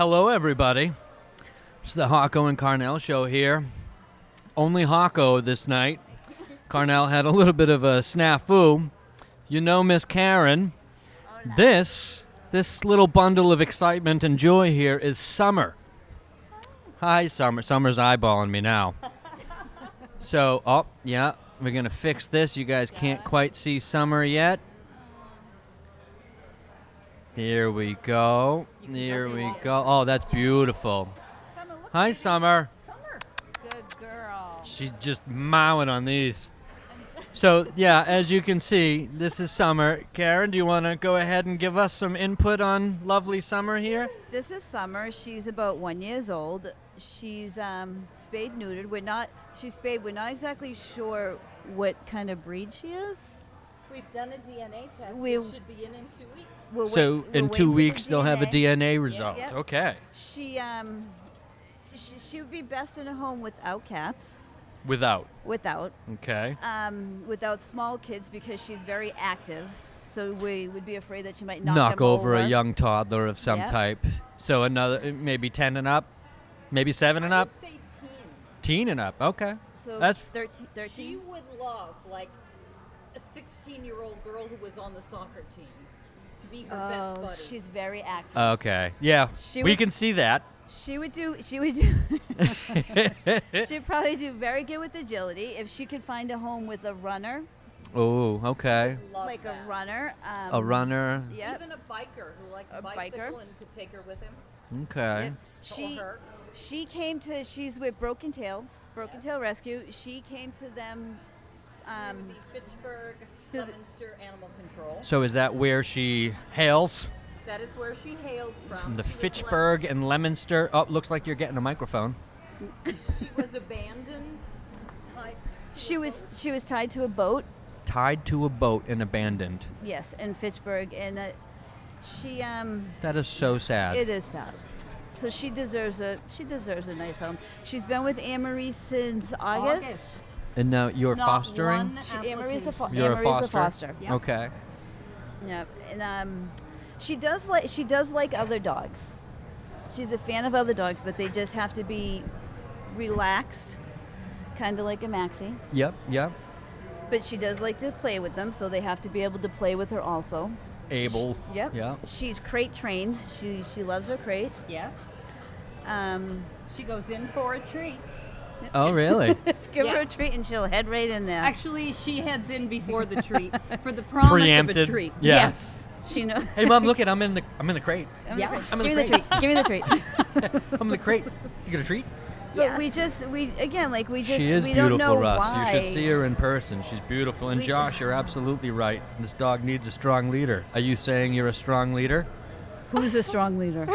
Hello, everybody. It's the Hawco and Carnell Show here. Only Hawco this night. Carnell had a little bit of a snafu. You know, Miss Karen, this little bundle of excitement and joy here is Summer. Hi, Summer. Summer's eyeballing me now. So, yeah, we're going to fix this. You guys can't quite see Summer yet. Here we go. Here we go. Oh, that's beautiful. Hi, Summer. Good girl. She's just mowing on these. So, yeah, as you can see, this is Summer. Karen, do you want to go ahead and give us some input on lovely Summer here? This is Summer. She's about 1 year old. She's spayed neutered. She's spayed. We're not exactly sure what kind of breed she is. We've done a DNA test. We- It should be in 2 weeks. So, in 2 weeks, they'll have a DNA result. Yep. Okay. She would be best in a home without cats. Without. Without Okay. small kids because she's very active. So we would be afraid that she might knock Knock them over a young toddler of some Yep. type. So maybe 10 and up, maybe 7 and I up, would say teen and up. Okay. So That's 13. She would love, like, a 16-year-old girl who was on the soccer team to be her best buddy. She's very active. Okay. Yeah, She we would- can see that. She would do. She'd probably do very good with agility if she could find a home with a runner, Oh, okay. Love like that. a runner. A runner. Yep. Even a biker who liked A a bicycle biker. and could take her with him. Okay. Yep. She Or her. She's with Broken Tail Rescue. She came to them. The Fitchburg, the- Leominster Animal Control. So is that where she hails? That is where she hails From the She was Fitchburg and Leominster. Oh, looks like you're getting a microphone. She was abandoned. She was tied to a boat. Tied to a boat and abandoned. Yes, in Fitchburg, and she That is so sad. It is sad. So she deserves a nice home. She's been with Anne-Marie since August. And now you're Not fostering? one Anne-Marie's a application. You're a Anne-Marie's foster? Yep. Okay. Yep, and she does like other dogs. She's a fan of other dogs, but they just have to be relaxed, kind of like a Maxie. Yep. But she does like to play with them, so they have to be able to play with her also. Able. Yep. Yeah. She's crate trained. She loves her crate. Yes. Um, She goes in for a treat. Oh, really? just give her a Yes. treat and she'll head right in there. Actually, she heads in before the treat for the promise Preempted. of a treat. Yeah. Yes. She knows. Hey, Mom, look it. I'm in the crate. Yeah. I'm in Give the me the treat. Give me the treat. I'm in the crate. You get a treat? But Yes. we She is we don't beautiful, know Russ. why. You should see her in person. She's beautiful. And We- Josh, you're absolutely right. This dog needs a strong leader. Are you saying you're a strong leader? Who's a strong leader?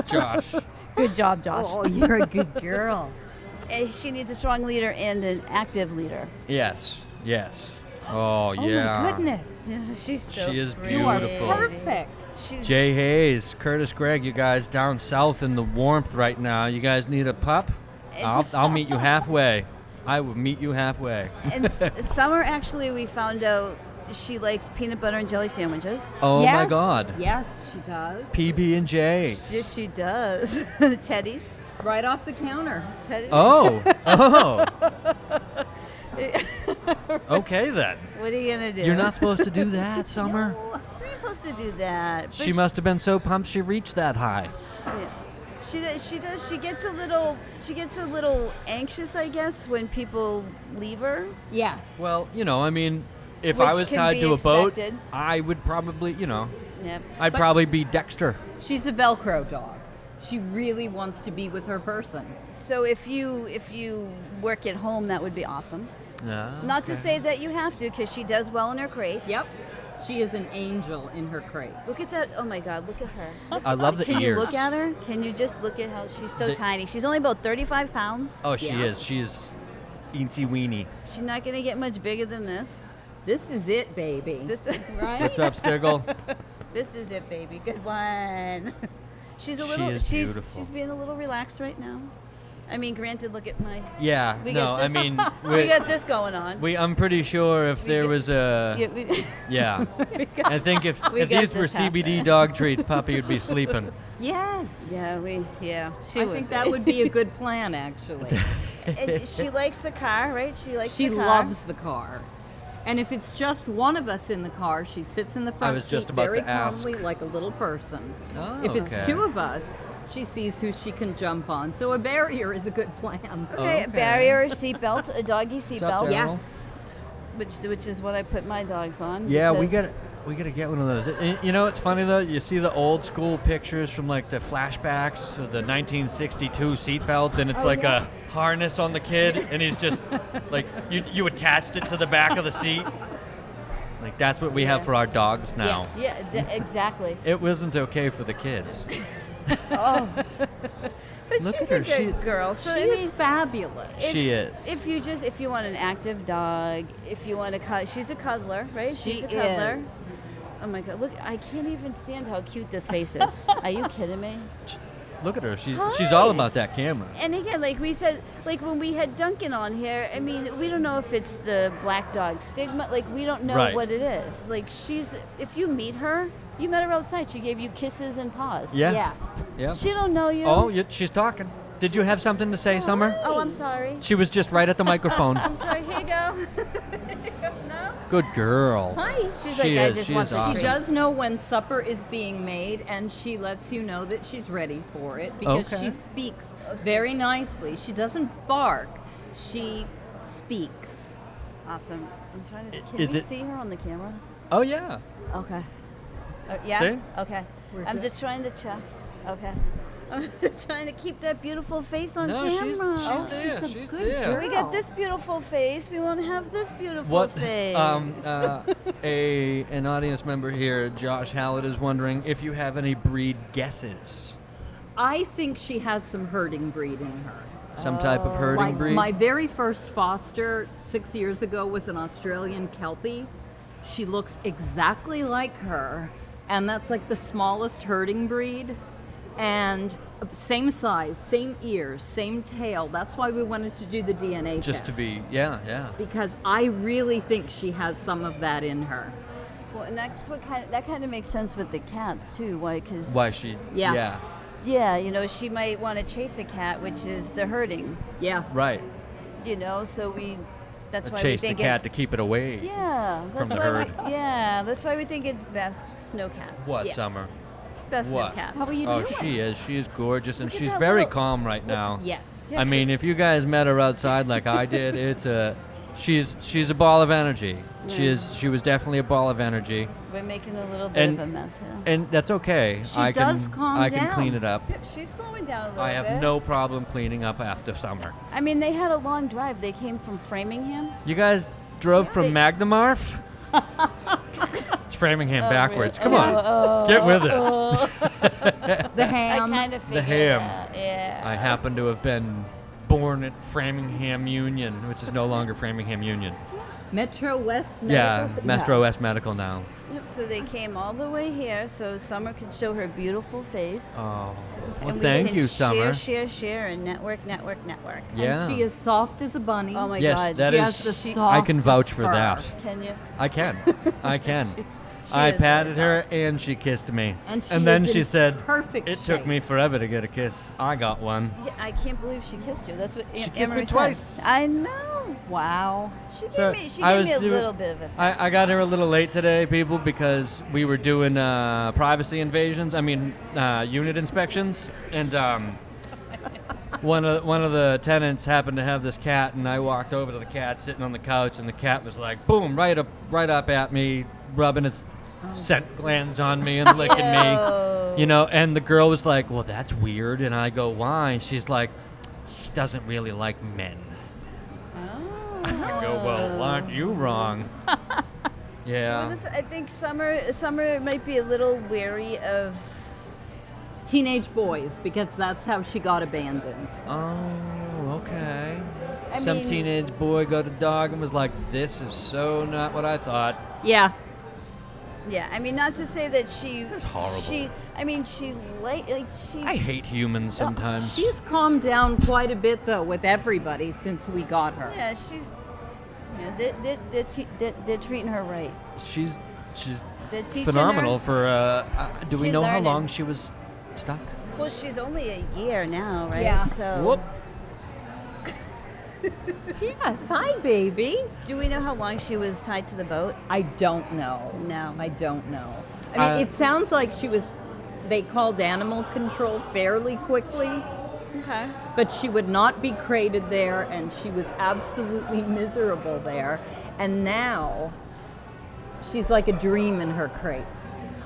Josh. Good job, Josh. Oh, you're a good girl. She needs a strong leader and an active leader. Yes. Oh, Oh yeah. my goodness. Yeah, she's so She is pretty. You are beautiful. perfect. She's Jay Hayes, Curtis Gregg, you guys down south in the warmth right now. You guys need a pup? I'll meet you halfway. I will meet you halfway. and Summer, actually, we found out she likes peanut butter and jelly sandwiches. Oh my Yes. God. Yes, she does. PB&J. Yes, she does. Teddy's. Right off the counter. Teddy's. Oh. Okay then. What are you gonna do? You're not supposed to do that, Summer. You're supposed to do that. But She must have been so pumped she reached that high. Yeah. She does. She gets a little anxious, I guess, when people leave her. Yes. Well, I mean, if I Which was can tied be to a boat, expected. I would probably, Yep. I'd But- probably be Dexter. She's a Velcro dog. She really wants to be with her person. So if you work at home, that would be awesome. Not to say that you have to, because she does well in her crate. Yep. She is an angel in her crate. Look at that! Oh my God! Look at her. I love the Can ears. you look at her? Can you just look at how she's so The- tiny? She's only about 35 pounds. Oh, she Yeah. is. She's eensy weeny. She's not gonna get much bigger than this. This is it, baby. This, Right? What's up, Stiggle? this is it, baby. Good one. She's a She little. is she's beautiful. she's being a little relaxed right now. I mean, granted, look at my. Yeah, We no, got I this- mean, We got this going on. I'm pretty sure if there was a, Yeah, we- yeah, we got- I think if We got these were this CBD happening. dog treats, Puppy would be sleeping. Yes. yeah. She I would think be. that would be a good plan, actually. And she likes the car, right? She likes She the car. loves the car. And if it's just one of us in the car, she sits in the front was seat just about very to ask. calmly like a little person. Oh, If it's okay. 2 of us, she sees who she can jump on. So a barrier is a good plan. Okay, a barrier, seatbelt, a doggy up, seatbelt. Daryl? Yes. Which is what I put my dogs on. Yeah, we because- gotta get one of those. You know, it's funny though. You see the old school pictures from like the flashbacks of the 1962 seatbelt, and it's Oh, like yeah. a harness on the kid, and he's just like you attached it to the back of the seat. Like that's what we have Yeah. for our dogs now. Yeah, exactly. It wasn't okay for the kids. Oh. But Look she's at her, a good she- girl. So She I is mean, fabulous. She is. if you want an active dog, if you want to she's a cuddler, right? She She's a cuddler. is. Oh my God! Look, I can't even stand how cute this face is. Are you kidding me? Look at her. She's all Hi. about that camera. And again, like we said, like when we had Duncan on here, I mean, we don't know if it's the black dog stigma. Like we don't know Right. what it is. Like if you meet her, you met her outside. She gave you kisses and paws. Yeah. Yeah. Yeah. She don't know you. Oh, she's talking. Did you have something to say, Summer? Oh, I'm sorry. She was just right at the microphone. I'm sorry. Here you go. No. Good girl. Hi. She's She like, I is- just she want is the awesome. She treat. does know when supper is being made, and she lets you know that she's ready for it because Okay. she speaks Oh, very she's- nicely. She doesn't bark. She speaks. Awesome. I'm trying to. Can Is we it- see her on the camera? Oh yeah. Okay. Yeah. See? Okay. We're I'm good. just trying to check. Okay. I'm just trying to keep that beautiful face on No, camera. she's Oh, there. she's a She's good there. girl. We got this beautiful face. We won't have this beautiful What? face. An audience member here, Josh Hallett, is wondering if you have any breed guesses. I think she has some herding breed in her. Some type of herding Like breed. my very first foster 6 years ago was an Australian Kelpie. She looks exactly like her, and that's like the smallest herding breed. And same size, same ears, same tail. That's why we wanted to do the DNA test. Just to be, yeah. Because I really think she has some of that in her. Well, and that's what that kind of makes sense with the cats too. Why? Because Why she? Yeah. Yeah, you know, she might want to chase a cat, which is the herding. Yeah. Right. You know, so that's why Chase we the think cat it's, to keep it away. Yeah, that's the why herd. that's why we think it's best no cats. What, Yeah. Summer? Best no What? cats. How are you Oh, doing? she is. She is gorgeous, and Look at she's that very little- calm right now. Yes. Yeah, I mean, she's- if you guys met her outside like I did, she's a ball of energy. Yeah. She was definitely a ball of energy, We're making a little bit And- of a mess here. and that's okay. She I can does calm I can down. clean it up. Yep, she's slowing down a little I have bit. no problem cleaning up after Summer. I mean, they had a long drive. They came from Framingham. You guys drove from They- Magdemarf? It's Framingham Oh, backwards. really? Come on, Oh, get with it. The I ham. kind of figured ham. it out. Yeah. I happen to have been born at Framingham Union, which is no longer Framingham Union. Metro West Yeah, Medical? Metro West Medical now. Yep, so they came all the way here so Summer could show her beautiful face. Oh, well, and we thank can you, Summer. Share, and network. Yeah. And she is soft as a bunny. Oh my Yes, God. that she is- has the she- softest I can vouch for fur. that. Can you? I can. I can. She I is patted very her and she kissed me. And she then is she in said, perfect "It took shape." me forever to get a kiss. I got one." Yeah, I can't believe she kissed you. That's what She Aunt kissed me Emery said. twice. I know. Wow. She gave So, me, I a was doing- little bit of a. I got here a little late today, people, because we were doing privacy invasions. I mean, unit inspections, and one of the tenants happened to have this cat, and I walked over to the cat sitting on the couch, and the cat was like, boom, right up at me, rubbing its scent glands on me and licking me, Oh. you know. And the girl was like, "Well, that's weird," and I go, "Why?" She's like, "He doesn't really like men." Oh. I go, "Well, aren't you wrong?" Yeah. Well, I think Summer might be a little wary of. Teenage boys, because that's how she got abandoned. Oh, okay. I Some mean- teenage boy got a dog and was like, "This is so not what I thought." Yeah. Yeah, I mean, not to say that she. That's horrible. She. I hate humans sometimes. She's calmed down quite a bit, though, with everybody since we got her. Yeah, they're treating her right. She's They're teaching phenomenal her. for. Do we She's know how learning. long she was stuck? Well, she's only a year now, right? Yeah. So. Whoop. Yes, hi, baby. Do we know how long she was tied to the boat? I don't know. No. I don't know. I mean, it sounds like they called animal control fairly quickly, Okay. but she would not be crated there, and she was absolutely miserable there. And now, she's like a dream in her crate.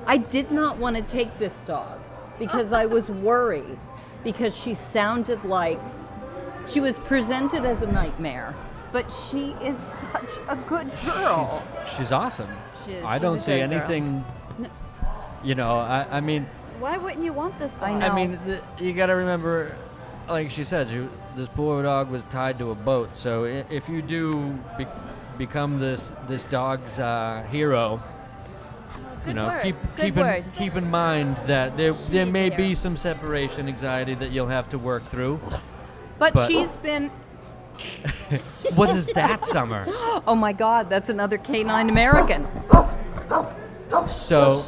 I did not want to take this dog because I was worried, because she sounded like she was presented as a nightmare, but she is such a good girl. She's awesome. I she's don't a see good girl. anything. You know, I mean, Why wouldn't you want this dog? I know. I mean, you got to remember, like she said, this poor dog was tied to a boat. So if you do become this dog's hero, Good you know, word. keep Good in mind that there needs a may be hero. some separation anxiety that you'll have to work through. But But- she's been, What is that, Summer? oh my God, that's another canine American. So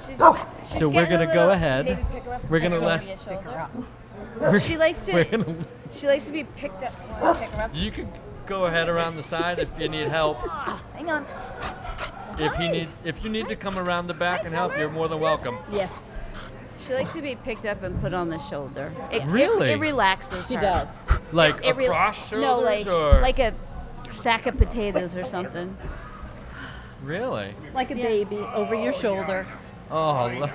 She's So we're getting a gonna go little- ahead. Baby, pick her up. We're gonna Pick her let- on your Pick her shoulder. up. She likes we're to. gonna. She likes to be picked up. You want to pick her up? You can go ahead around the side if you need help. Hang on. If you need to come around the back and help, you're more than welcome. Yes, She likes to be picked up and put on the shoulder. Really? It relaxes she her. does. Like It re- across shoulders No, like or like a sack of potatoes or something. really? Like a baby over your shoulder. Oh, look.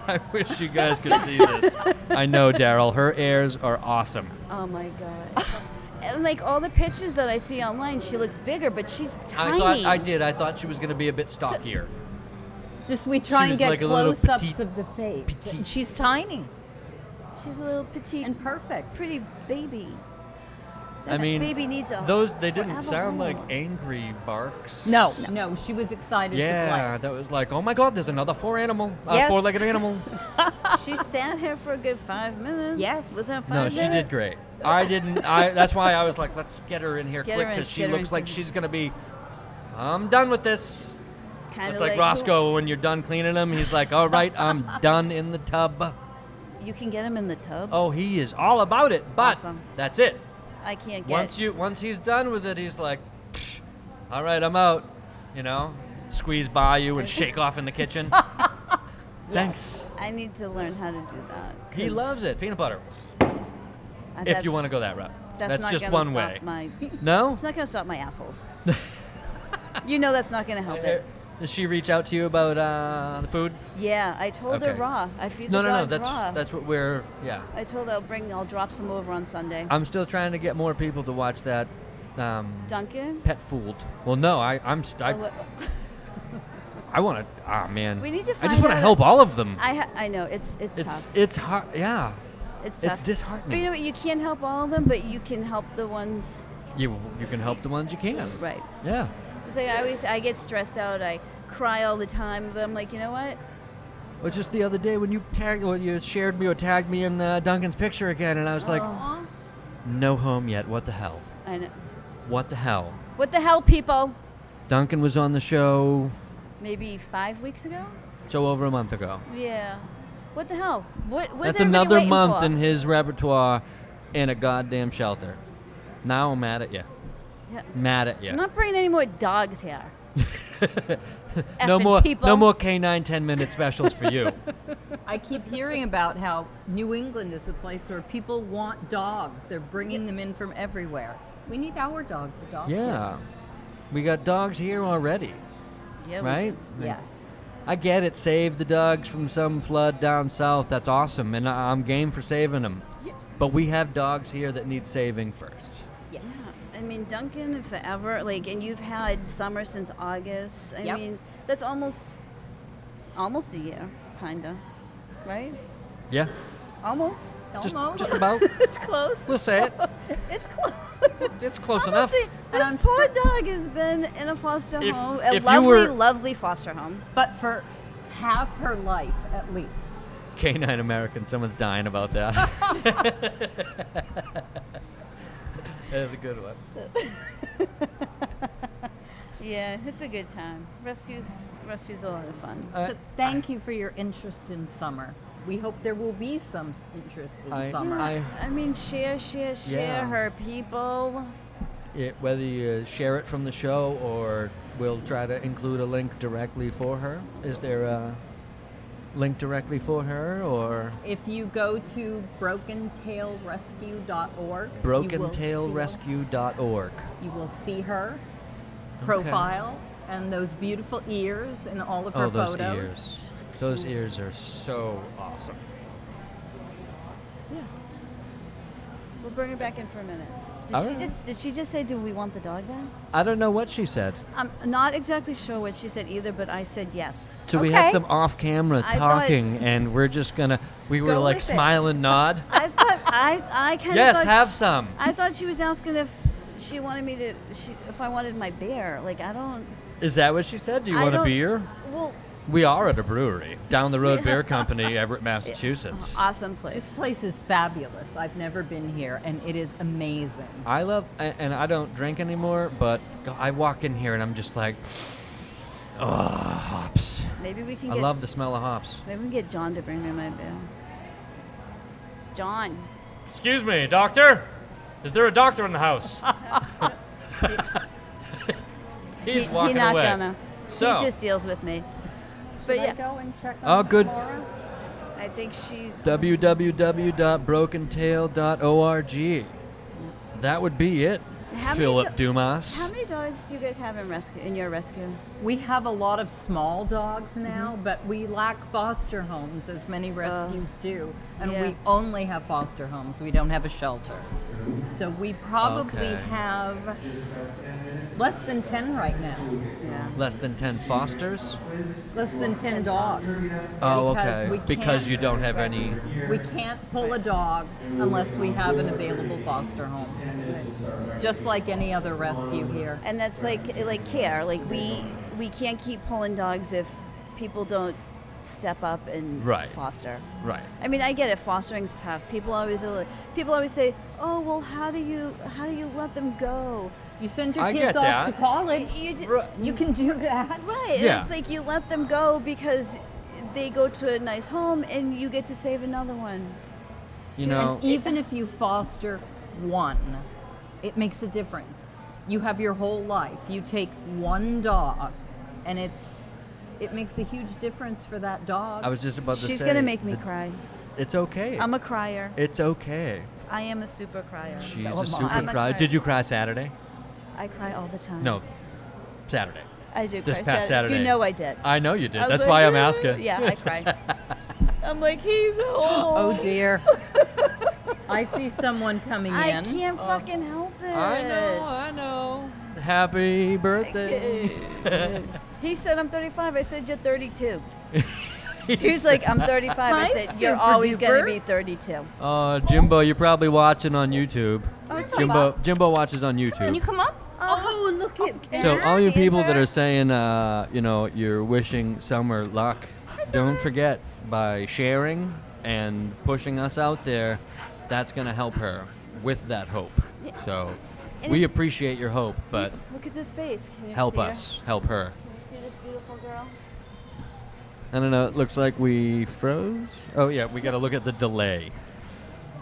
I wish you guys could see this. I know, Daryl. Her airs are awesome. Oh my god. And like all the pictures that I see online, she looks bigger, but she's tiny. I thought she was going to be a bit stockier. Just we try and was get like a little close-ups petite- of the face. petite. And she's tiny She's a little petite, and perfect. pretty baby. I That mean, baby needs a they didn't have a sound like home. angry barks. No, she was excited Yeah, to that was like, oh my God, there's another Yes. four-legged animal. She sat here for a good 5 minutes. Yes. Was that 5 No, minutes? she did great. I didn't. That's why I was like, let's get her in here Get quick her in, because she get her looks in. like she's gonna be. I'm done with this. Kinda It's like Roscoe when you're done cleaning him. He's like, all right, I'm done in the tub. You can get him in the tub. Oh, he is all about it. But Awesome. that's it. I can't get. Once he's done with it, he's like, "Psh, all right, I'm out. You know, squeeze by you and shake off in the kitchen. Thanks. I need to learn how to do that. He 'cause loves it. Peanut butter. If that's- you want to go that route. That's not just gonna one stop way. My, No? it's not going to stop my assholes. You know that's not going to help it. Does she reach out to you about the food? Yeah, I told her Okay. raw. I feed No, the no, no. dogs raw. That's what we're. Yeah. I told her I'll drop some over on Sunday. I'm still trying to get more people to watch that. Duncan? Pet Fooled. Well, no, I Oh, what- want to. Ah, man. We need to I find just want to out- help all of them. I know it's It's tough. it's hard. Yeah. It's tough. It's But you disheartening. know what? You can't help all of them, but you can help the ones You can help the ones you can. right. Yeah. It's like I get stressed out. I cry all the time, but I'm like, you know what? Well, just the other day when you shared me or tagged me in Duncan's picture again, and I was like, Oh, no home yet. What the hell? I know. What the hell? What the hell, people? Duncan was on the show Maybe 5 weeks ago. so over a month ago. Yeah. What the hell? What's That's everybody another waiting month for? in his repertoire in a goddamn shelter. Now I'm mad at you. Yeah. Mad at you. I'm not bringing any more dogs here. no effing more people. no more K9 10-minute specials for you. I keep hearing about how New England is a place where people want dogs. They're bringing them in from everywhere. We need our dogs adopted. Yeah. We got dogs here already, Yeah, we right? do. Yes. I get it. Save the dogs from some flood down south. That's awesome, and I'm game for saving them. Yeah. But we have dogs here that need saving first. Yes. I mean, Duncan and forever, like, and you've had summer since August. I Yep. mean, that's almost a year, kinda, right? Yeah. Almost. Just Almost. about. It's close. We'll say it. It's close. It's close enough. Honestly, this poor dog has been in a foster home, a if you lovely, were- lovely foster home. But for half her life, at least. Canine American, someone's dying about that. That's a good one. Yeah, it's a good time. Rescue's a lot of fun. So thank you for your interest in summer. We hope there will be some interest in summer. I mean, share Yeah. her people. Whether you share it from the show or we'll try to include a link directly for her. Is there a link directly for her or If you go to brokentailrescue.org, brokentailrescue.org? you will see her profile and those beautiful ears in all of her Oh, those photos. ears. Those ears are so awesome. Yeah. We'll bring her back in for a minute. All right. Did she just say, do we want the dog then? I don't know what she said. I'm not exactly sure what she said either, but I said yes. So we had Okay. some off-camera I thought- talking, and we're just gonna. We were Go like with it. smile and nod. I thought I kind of Yes, thought have some. I thought she was asking if she wanted me to if I wanted my beer. Like I don't. Is that what she said? Do you I want a don't- beer? Well, We are at a brewery, down the road beer company, Everett, Massachusetts. awesome place. This place is fabulous. I've never been here, and it is amazing. I love, and I don't drink anymore, but I walk in here and I'm just like, oh, hops. Maybe we can I get. love the smell of hops. Maybe we can get John to bring me my beer. John. Excuse me, doctor? Is there a doctor in the house? He's He walking not away. gonna. So, He just deals with me. But Should I yeah, go and check Oh, on good. Laura? I think she's. www.brokentail.org. That would be it, How many Philip do- Dumas. How many dogs do you guys have in your rescue? We have a lot of small dogs now, but we lack foster homes, as many rescues do. And yeah. we only have foster homes. We don't have a shelter. So we probably Okay. have less than 10 right now. Yeah. Less than 10 fosters? Less than 10 dogs. Oh, Because okay. we Because can't- you don't have any. We can't pull a dog unless we have an available foster home. Just like any other rescue here. And that's like care. Like we can't keep pulling dogs if people don't step up and Right. foster. Right. I mean, I get it. Fostering's tough. People always say, "Oh, well, how do you let them go?" You send your I kids get off that. to college. You just, You can do that. right. And Yeah. it's like you let them go because they go to a nice home and you get to save another one. You know, And even if you foster one, it makes a difference. You have your whole life. You take one dog, and it makes a huge difference for that dog. I was just about to say. She's gonna make me that cry. It's okay. I'm a crier. It's okay. I am a super crier. She's So a am I. super I'm a cry. crier. Did you cry Saturday? I cry all the time. No, Saturday. I do. This cry past Saturday. You know I did. I know you did. I was That's like, why I'm asking. Yeah, I cry. I'm like, he's Oh dear. I see someone coming I in. can't fucking help it. I know. Happy birthday. He said I'm 35. I said you're 32. He's like, I'm 35. I Hi, said you're super always gonna duper. be 32. Jimbo, you're probably watching on YouTube. Oh, Jimbo watches on YouTube. Can you come up? Oh, look at So all you Daddy, people is that her- are saying, you're wishing Summer luck, don't forget, by sharing and pushing us out there, that's going to help her with that hope. Yeah. So And we it's- appreciate your hope, but Look at this face. Can you help see her? us, help her. Can you see this beautiful girl? I don't know, it looks like we froze. Oh yeah, we got to look at the delay.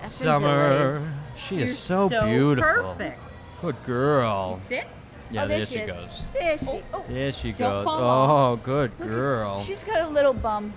Effing Summer, delays. she You're is so beautiful. Perfect. Good girl. Sit. Yeah, Oh, there there she is. goes. There she. Oh, There she Don't goes. fall Oh, good girl. she's got a little bum.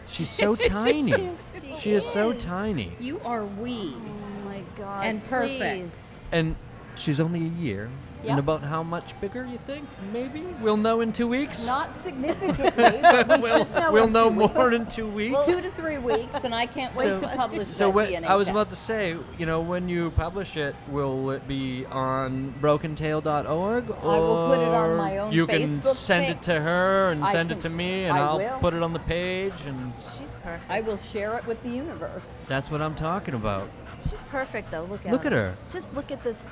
She's so tiny. She is so tiny. You are wee. Oh my god. And perfect. please. And she's only a year. Yep. And about how much bigger you think? Maybe we'll know in 2 weeks. Not significantly, but we should know. we'll in know 2 weeks. more in 2 weeks. 2 to 3 weeks, and I can't wait So- to publish So that what DNA I was test. about to say, when you publish it, will it be on brokentail.org? I will put it on my own You can Facebook send page. it to her and I send can- it to me, and I I'll will. put it on the page, and She's perfect. I will share it with the universe. that's what I'm talking about. She's perfect though. Look at Look at her. Just look at this.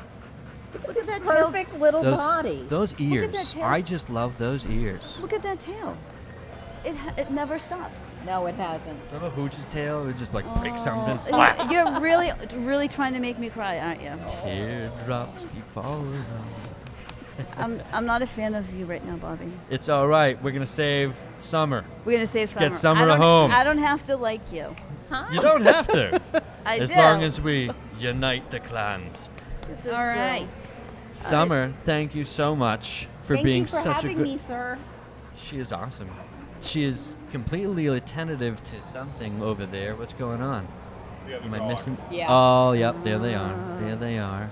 Look at that tail. Perfect little body. Those at that ears. tail. I just love those ears. Look at that tail. It never stops. No, it hasn't. Remember Hooch's tail? It just like breaks something. You're really trying to make me cry, aren't you? Teardrops keep falling. I'm not a fan of you right now, Bobby. It's all right. We're gonna save Summer. We're gonna save Summer. get Summer I don't- home. I don't have to like you. Huh? You don't have to, I as do. long as we unite the clans. Look at this All girl. right. Summer, thank you so much for Thank being you for such a having good. me, sir. She is awesome. She is completely attentive to something over there. What's going on? The other Am I dog, missing? Yeah. Oh, yep. There they are. There they are.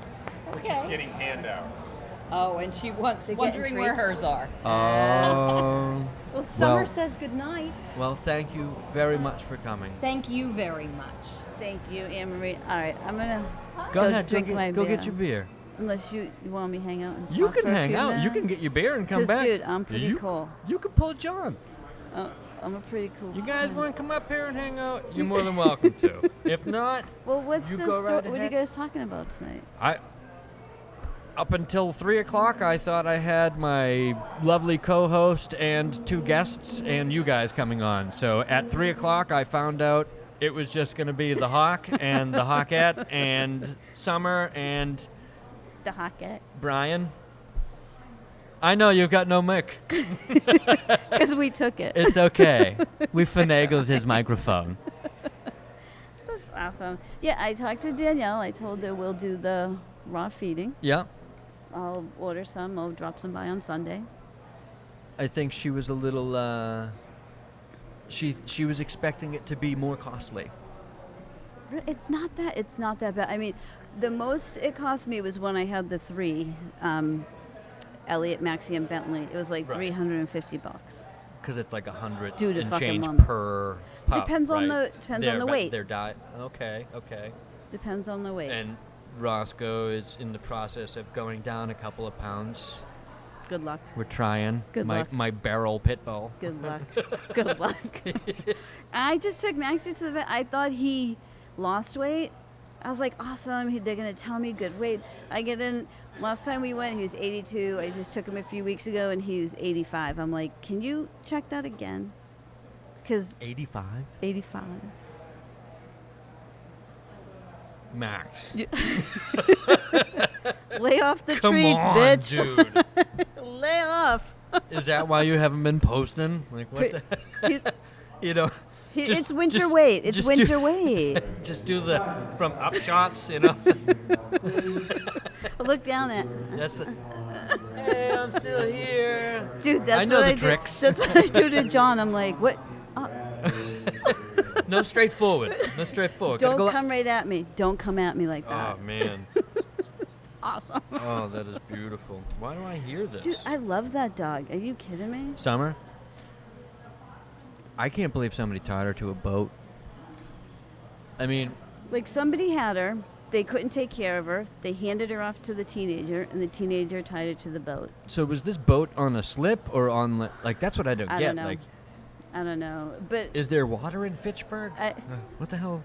which is getting handouts. Oh, and she wants They're getting wondering where treats. hers are. Oh. Well, Summer Well- says good night. Well, thank you very much for coming. Thank you very much. Thank you, Anne-Marie. All right, I'm gonna Go ahead. drink my Go beer. get your beer. Unless you want me to hang out and You talk can for a hang few out. You minutes. can get your beer and come 'Cause, back. dude, I'm pretty you, cool. You can pull John. I'm a pretty cool. You guys guy. want to come up here and hang out? You're more than welcome to. If not, Well, what's you the go right What are you ahead. guys talking about tonight? Up until 3 o'clock, I thought I had my lovely co-host and 2 guests and you guys coming on. So at 3 o'clock, I found out it was just going to be the Hawk and the Hawkette and Summer and The Hawkette. Brian. I know you've got no mic. Because we took it. It's okay. We finagled his microphone. That's awesome. Yeah, I talked to Danielle. I told her we'll do the raw feeding. Yeah. I'll order some. I'll drop some by on Sunday. I think she was a little. She was expecting it to be more costly. It's not that. It's not that bad. I mean, the most it cost me was when I had the 3, Elliot, Maxie, and Bentley. It was like Right. $350. Because it's like 100 Dude, a and fucking change month. per pup, Depends on right? the weight. Their diet. Okay. Depends on the weight. And Roscoe is in the process of going down a couple of pounds. Good luck. We're trying. Good my luck. my barrel pit bull. Good luck. Good luck. I just took Maxie to the vet. I thought he lost weight. I was like, awesome. They're going to tell me good weight. I get in. Last time we went, he was 82. I just took him a few weeks ago, and he was 85. I'm like, can you check that again? Because 85 85. max. Lay off the Come treats, on, bitch. dude. Lay off. Is that why you haven't been posting? Like what? He- You know. just- it's winter just- weight. It's just winter weight. Just do the from up shots, you know. Look down at. That's the. Hey, I'm still here. Dude, that's I know what the I do. tricks. That's what I do to John. I'm like, what? No straightforward. No straightforward. Gotta Don't go come right at me. Don't come at me like that. Oh man. Awesome. Oh, that is beautiful. Why do I hear this? Dude, I love that dog. Are you kidding me? Summer. I can't believe somebody tied her to a boat. I mean, Like somebody had her. They couldn't take care of her. They handed her off to the teenager, and the teenager tied her to the boat. so was this boat on a slip or on like that's what I don't I get. don't know. Like, I don't know, but is there water in Fitchburg? What the hell?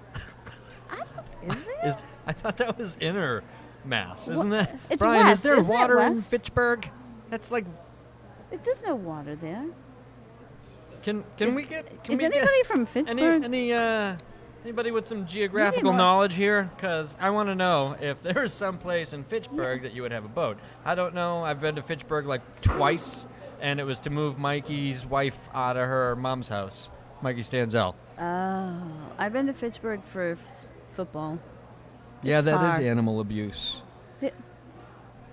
is there? I thought that was inner Mass, isn't that? It's Brian, west, is there isn't it water in west? Fitchburg? That's like. There's no water there. Can Is- we get? Can Is we anybody get from Fitchburg? Anybody with some geographical more- knowledge here? Because I want to know if there's some place in Fitchburg that you would have a boat. I don't know. I've been to Fitchburg like twice, and it was to move Mikey's wife out of her mom's house, Mikey Stanzel. Oh, I've been to Fitchburg for football. Yeah, It's that is far. animal abuse.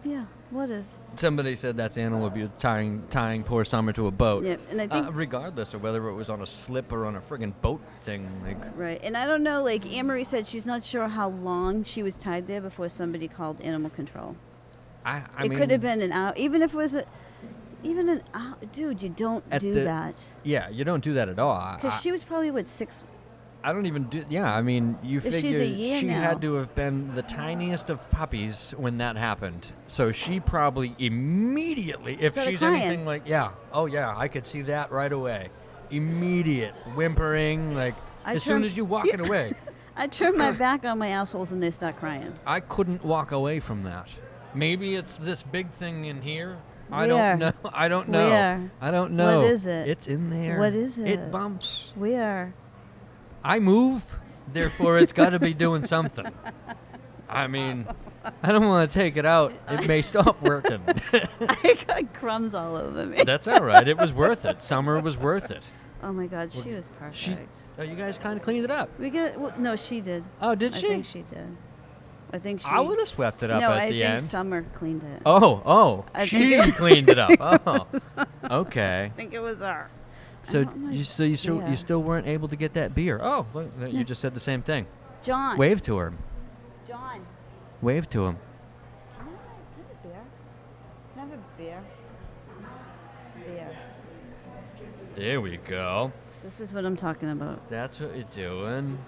Yeah, what is? Somebody said that's animal abuse, tying poor Summer to a boat. Yeah, and I think regardless of whether it was on a slip or on a friggin' boat thing, like. right. And I don't know. Like Anne-Marie said, she's not sure how long she was tied there before somebody called animal control. I It mean, could have been an hour, even if it was even an hour. Dude, you don't At do the- that. Yeah, you don't do that at all. Because she was probably what 6. I don't even do. Yeah, I mean, you If she's figure a year she now. had to have been the tiniest of puppies when that happened. So she probably immediately, if Started she's crying. anything like, yeah, oh yeah, I could see that right away. Immediate whimpering, like as soon as you walking away. I turn my back on my assholes and they start crying. I couldn't walk away from that. Maybe it's this big thing in here. I Where? don't know. I don't know. Where? I don't know. What is it? It's in there. What is It it? bumps. Where? I move, therefore it's got to be doing something. I mean, I don't want to take it out. It may stop working. I got crumbs all over me. That's all right. It was worth it. Summer was worth it. Oh my God, she was perfect. Oh, you guys kind of cleaned it up. We get well, no, she did. Oh, did I she? think she did. I think she. I would have swept it up no, at I the think end. Summer cleaned it. Oh, I she think it- cleaned it up. Oh, okay. I think it was her. So want my beer. you still weren't able to get that beer. Oh, look, you just said the same thing. John. Wave to her. John. Wave to him. Can I have a beer? Can I have a beer? Beer. There we go. This is what I'm talking about. That's what you're doing.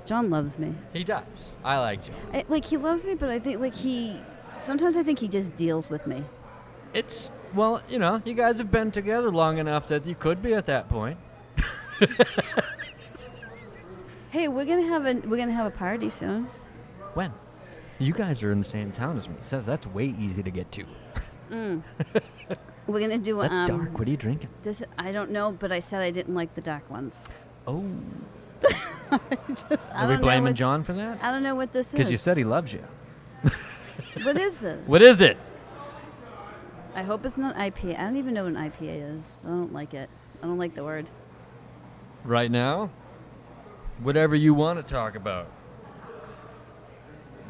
John loves me. He does. I like Joe. Like he loves me, but I think sometimes I think he just deals with me. It's, well, you know, you guys have been together long enough that you could be at that point. Hey, we're gonna have a party soon. When? You guys are in the same town as me. So that's way easy to get to. We're gonna do That's dark. What are you drinking? This I don't know, but I said I didn't like the dark ones. Oh. I Are we don't know blaming what- John for that? I don't know what this is. Because you said he loves you. What is this? What is it? I hope it's not IPA. I don't even know what an IPA is. I don't like it. I don't like the word. Right now? Whatever you want to talk about.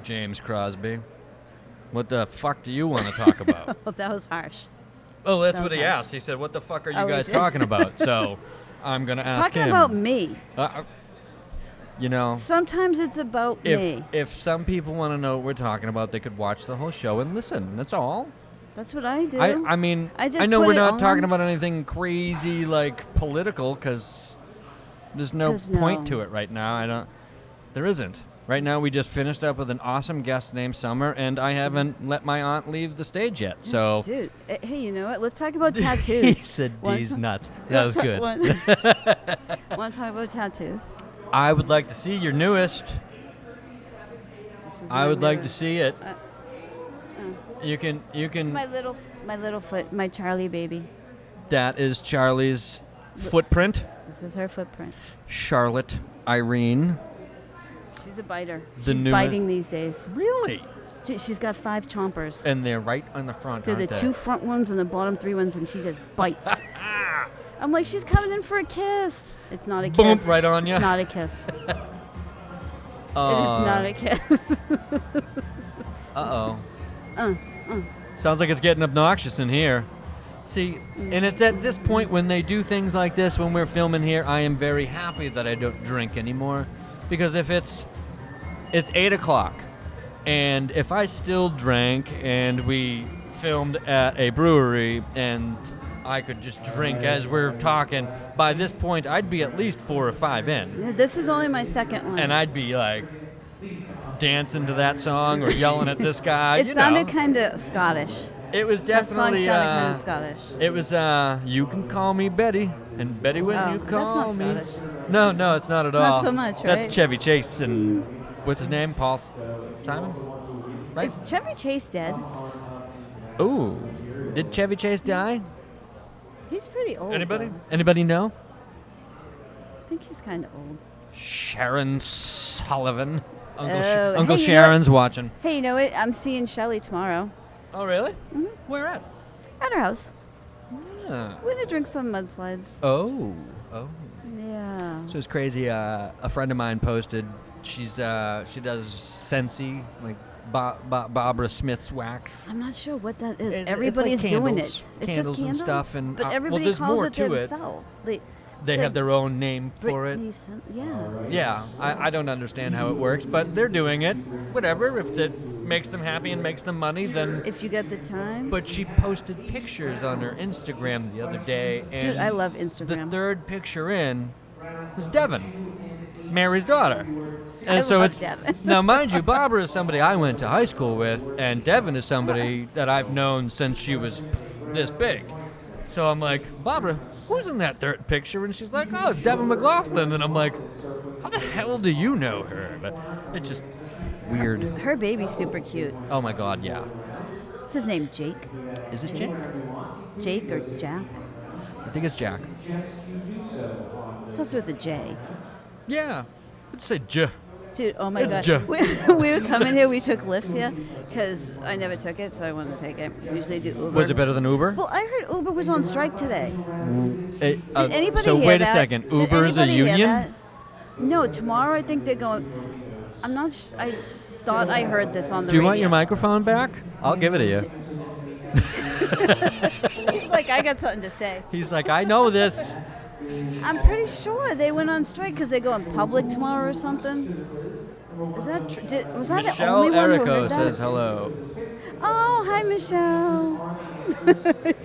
James Crosby. What the fuck do you want to talk about? Oh, that was harsh. Oh, that's Sounds what he harsh. asked. He said, what the fuck are you Oh, he guys did? talking about? So I'm going to ask Talking him. about me. You know, Sometimes it's about me. if some people want to know what we're talking about, they could watch the whole show and listen. That's all. That's what I do. I mean, I just I know put we're it not talking on. about anything crazy like political because there's no 'Cause point no. to it right now. There isn't. Right now, we just finished up with an awesome guest named Summer, and I haven't let my aunt leave the stage yet. So Dude, hey, you know what? Let's talk about he tattoos. said, Wanna "D's talk- nuts." That was good. Want to talk about tattoos? I would like to see your newest. This is I my would like to newest. see it. Uh, You can. It's my little foot, my Charlie baby. That is Charlie's footprint. This is her footprint. Charlotte Irene. She's a biter. The She's newest- biting these days. Really? She's got 5 chompers. And they're right on the front, They're aren't the they? 2 front ones and the bottom 3 ones, and she just bites. I'm like, she's coming in for a kiss. It's not a kiss. Boom, right on ya. It's not a kiss. It is not a kiss. Uh-oh. uh. Sounds like it's getting obnoxious in here. See, and it's at this point when they do things like this, when we're filming here, I am very happy that I don't drink anymore. Because if it's 8 o'clock, and if I still drank and we filmed at a brewery and I could just drink as we're talking, by this point I'd be at least 4 or 5 in. Yeah, this is only my second one. And I'd be like dancing to that song or yelling at this guy. It you sounded know. kind of Scottish. It was That song definitely. sounded kind of Scottish. It was. You can call me Betty, and Betty when Oh, you that's call not me. Scottish. No, it's not at all. Not so much, That's right? Chevy Chase and what's his name? Paul Simon, right? Is Chevy Chase dead? Ooh, did Chevy Chase die? He's pretty old. Anybody? though. Anybody know? I think he's kind of old. Sharon Sullivan. Uncle, Oh, Uncle hey, you know Sharon's watching. Hey, you know what? I'm seeing Shelly tomorrow Oh, really? Where at? at her house. Ah. We're gonna drink some mudslides. Oh. Yeah. So it's crazy. A friend of mine posted. She does Scentsy, like Barbara Smith's wax. I'm not sure what that is. It's like Everybody's doing candles. it. It's Candles just and candles? stuff, and but well, everybody there's calls more it to it. themselves. They have their own name for it. Yeah. Yeah, I don't understand how it works, but they're doing it. Whatever. If it makes them happy and makes them money, then. If you get the time. But she posted pictures on her Instagram the other day, and Dude, I love the Instagram. third picture in was Devin, Mary's daughter. And I so love it's Devin. now, mind you, Barbara is somebody I went to high school with, and Devin is somebody that I've known since she was this big. So I'm like, Barbara, who's in that third picture? And she's like, oh, it's Devin McLaughlin. And I'm like, how the hell do you know her? But it just, weird. Her baby's super cute. Oh my God, yeah. What's his name? Jake? Is it Jake? Jake or Jack? I think it's Jack. Starts with a J. Yeah. Let's say J. Dude, oh my It's God. J. We were coming here, we took Lyft here, because I never took it, so I wanted to take it. Usually do Uber. Was it better than Uber? Well, I heard Uber was on strike today. Did Anybody so hear wait that? a second. Did Uber is a anybody hear union? that? No, tomorrow I think they're going. I'm not. I thought I heard this on the Do you radio. want your microphone back? I'll give it to you. He's like, I got something to say. He's like, I know this. I'm pretty sure they went on strike because they go in public tomorrow or something. Is that was that the Michelle only one who Erico heard that? says hello. Oh, hi, Michelle.